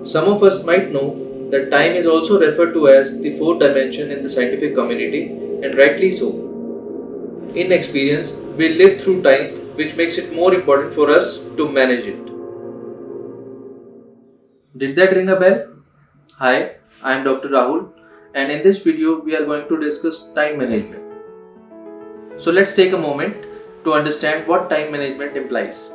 Some of us might know that time is also referred to as the fourth dimension in the scientific community, and rightly so. In experience, we live through time, which makes it more important for us to manage it. Did that ring a bell? Hi, I am Dr. Rahul, and in this video, we are going to discuss time management. So let's take a moment to understand what time management implies.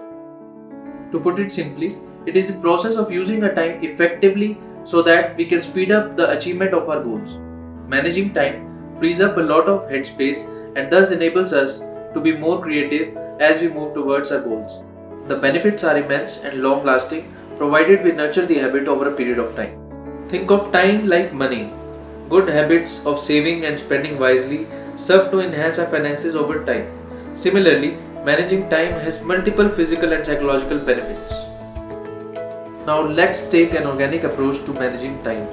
To put it simply, it is the process of using our time effectively so that we can speed up the achievement of our goals. Managing time frees up a lot of headspace and thus enables us to be more creative as we move towards our goals. The benefits are immense and long lasting provided we nurture the habit over a period of time. Think of time like money. Good habits of saving and spending wisely serve to enhance our finances over time. Similarly, managing time has multiple physical and psychological benefits. Now let's take an organic approach to managing time.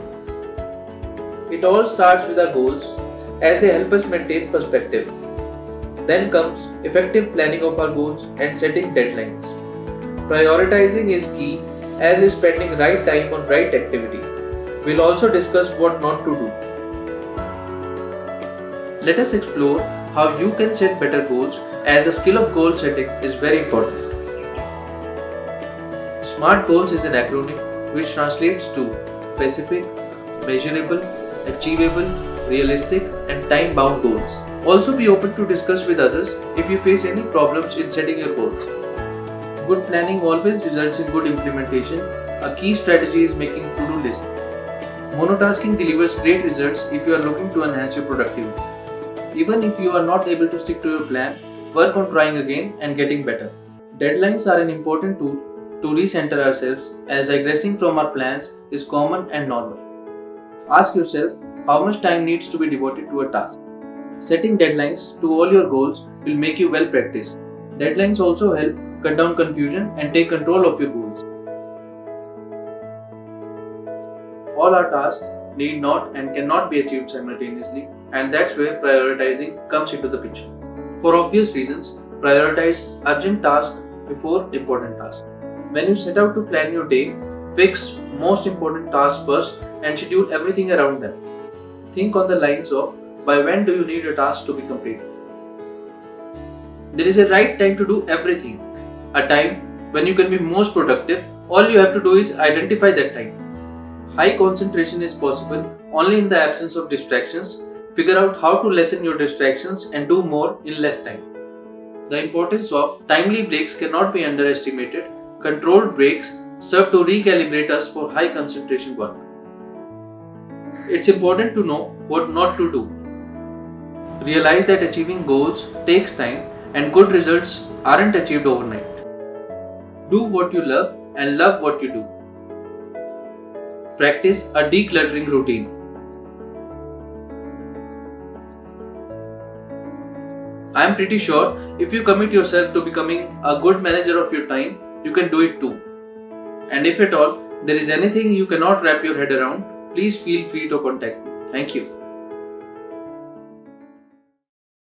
It all starts with our goals as they help us maintain perspective. Then comes effective planning of our goals and setting deadlines. Prioritizing is key as is spending right time on right activity. We'll also discuss what not to do. Let us explore how you can set better goals as the skill of goal setting is very important. SMART goals is an acronym which translates to specific, measurable, achievable, realistic and time-bound goals. Also be open to discuss with others if you face any problems in setting your goals. Good planning always results in good implementation. A key strategy is making to-do list. Monotasking delivers great results if you are looking to enhance your productivity. Even if you are not able to stick to your plan, work on trying again and getting better. Deadlines are an important tool to recenter ourselves as digressing from our plans is common and normal. Ask yourself how much time needs to be devoted to a task. Setting deadlines to all your goals will make you well practiced. Deadlines also help cut down confusion and take control of your goals. All our tasks need not and cannot be achieved simultaneously, and that's where prioritizing comes into the picture. For obvious reasons, prioritize urgent tasks before important tasks. When you set out to plan your day, fix most important tasks first and schedule everything around them. Think on the lines of by when do you need a task to be completed? There is a right time to do everything. A time when you can be most productive, all you have to do is identify that time. High concentration is possible only in the absence of distractions. Figure out how to lessen your distractions and do more in less time. The importance of timely breaks cannot be underestimated. Controlled breaks serve to recalibrate us for high concentration work. It's important to know what not to do. Realize that achieving goals takes time and good results aren't achieved overnight. Do what you love and love what you do. Practice a decluttering routine. I am pretty sure if you commit yourself to becoming a good manager of your time, you can do it too. And if at all there is anything you cannot wrap your head around, please feel free to contact me. Thank you.